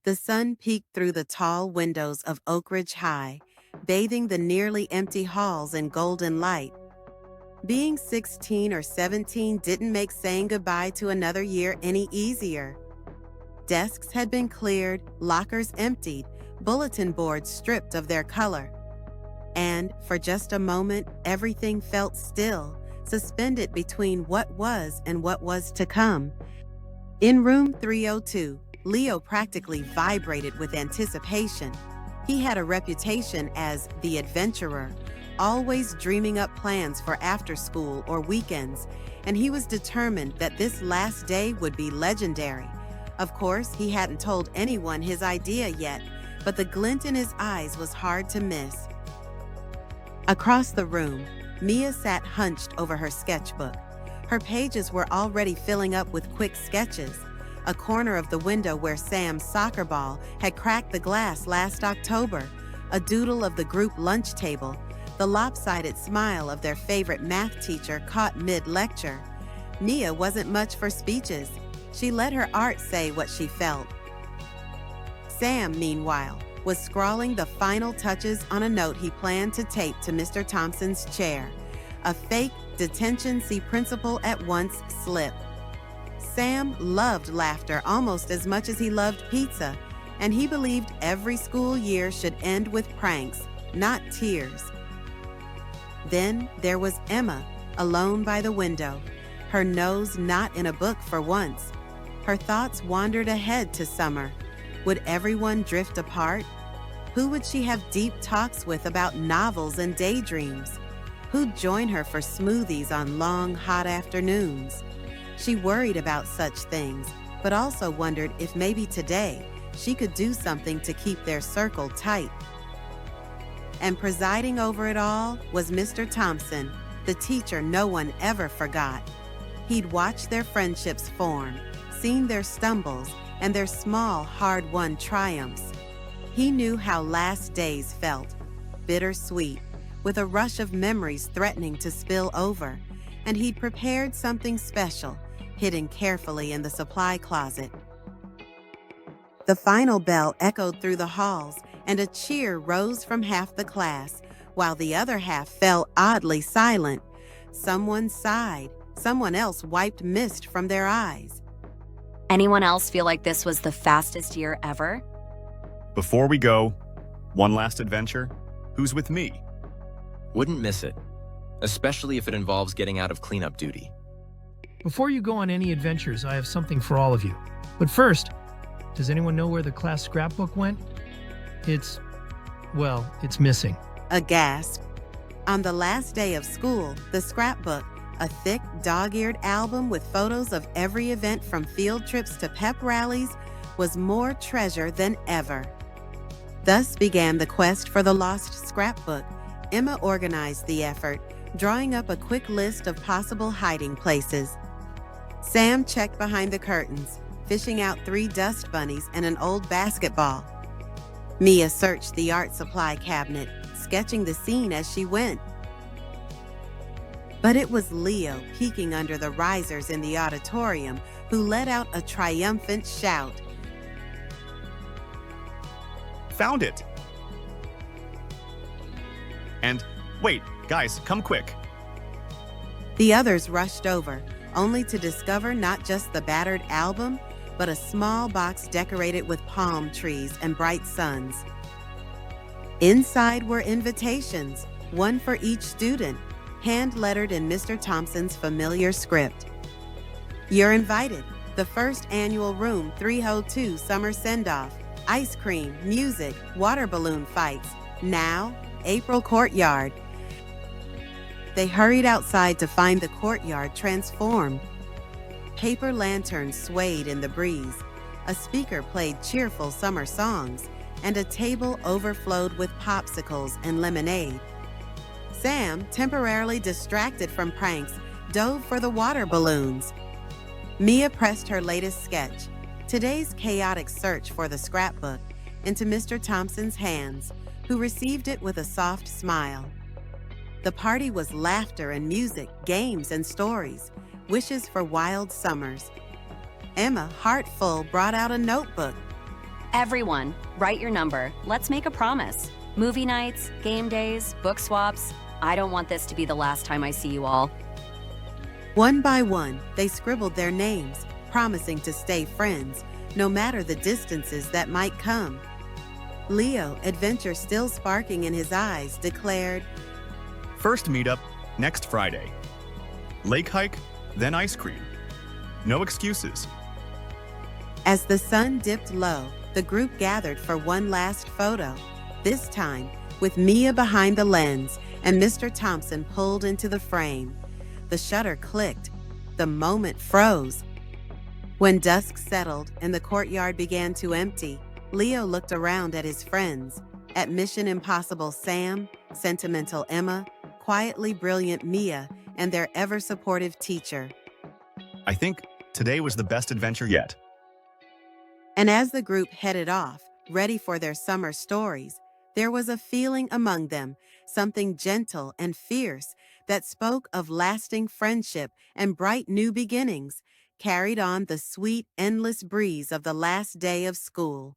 The sun peeked through the tall windows of Oak Ridge High, bathing the nearly empty halls in golden light. Being 16 or 17 didn't make saying goodbye to another year any easier. Desks had been cleared, lockers emptied, bulletin boards stripped of their color. And, for just a moment, everything felt still, suspended between what was and what was to come. In room 302, Leo practically vibrated with anticipation. He had a reputation as the adventurer, always dreaming up plans for after school or weekends, and he was determined that this last day would be legendary. Of course, he hadn't told anyone his idea yet, but the glint in his eyes was hard to miss. Across the room, Mia sat hunched over her sketchbook. Her pages were already filling up with quick sketches. A corner of the window where Sam's soccer ball had cracked the glass last October, a doodle of the group lunch table, the lopsided smile of their favorite math teacher caught mid-lecture. Mia wasn't much for speeches. She let her art say what she felt. Sam, meanwhile, was scrawling the final touches on a note he planned to tape to Mr. Thompson's chair, a fake detention see principal at once slip. Sam loved laughter almost as much as he loved pizza, and he believed every school year should end with pranks, not tears. Then there was Emma, alone by the window, her nose not in a book for once. Her thoughts wandered ahead to summer. Would everyone drift apart? Who would she have deep talks with about novels and daydreams? Who'd join her for smoothies on long, hot afternoons? She worried about such things, but also wondered if maybe today she could do something to keep their circle tight. And presiding over it all was Mr. Thompson, the teacher no one ever forgot. He'd watched their friendships form, seen their stumbles, and their small, hard-won triumphs. He knew how last days felt, bittersweet, with a rush of memories threatening to spill over, and he'd prepared something special, hidden carefully in the supply closet. The final bell echoed through the halls, and a cheer rose from half the class, while the other half fell oddly silent. Someone sighed, someone else wiped mist from their eyes. Anyone else feel like this was the fastest year ever? Before we go, one last adventure. Who's with me? Wouldn't miss it, especially if it involves getting out of cleanup duty. Before you go on any adventures, I have something for all of you. But first, does anyone know where the class scrapbook went? It's missing. A gasp. On the last day of school, the scrapbook, a thick, dog-eared album with photos of every event from field trips to pep rallies, was more treasure than ever. Thus began the quest for the lost scrapbook. Emma organized the effort, drawing up a quick list of possible hiding places. Sam checked behind the curtains, fishing out 3 dust bunnies and an old basketball. Mia searched the art supply cabinet, sketching the scene as she went. But it was Leo peeking under the risers in the auditorium who let out a triumphant shout. Found it! And wait, guys, come quick. The others rushed over, only to discover not just the battered album, but a small box decorated with palm trees and bright suns. Inside were invitations, one for each student, hand-lettered in Mr. Thompson's familiar script. You're invited. The first annual Room 302 summer send-off. Ice cream, music, water balloon fights. Now, April Courtyard. They hurried outside to find the courtyard transformed. Paper lanterns swayed in the breeze. A speaker played cheerful summer songs, and a table overflowed with popsicles and lemonade. Sam, temporarily distracted from pranks, dove for the water balloons. Mia pressed her latest sketch, today's chaotic search for the scrapbook, into Mr. Thompson's hands, who received it with a soft smile. The party was laughter and music, games and stories, wishes for wild summers. Emma, heart full, brought out a notebook. Everyone, write your number. Let's make a promise. Movie nights, game days, book swaps. I don't want this to be the last time I see you all. One by one, they scribbled their names, promising to stay friends, no matter the distances that might come. Leo, adventure still sparking in his eyes, declared, First meetup, next Friday. Lake hike, then ice cream. No excuses. As the sun dipped low, the group gathered for one last photo, this time with Mia behind the lens and Mr. Thompson pulled into the frame. The shutter clicked. The moment froze. When dusk settled and the courtyard began to empty, Leo looked around at his friends, at Mission Impossible Sam, sentimental Emma, quietly brilliant Mia, and their ever-supportive teacher. I think today was the best adventure yet. And as the group headed off, ready for their summer stories, there was a feeling among them, something gentle and fierce, that spoke of lasting friendship and bright new beginnings, carried on the sweet, endless breeze of the last day of school.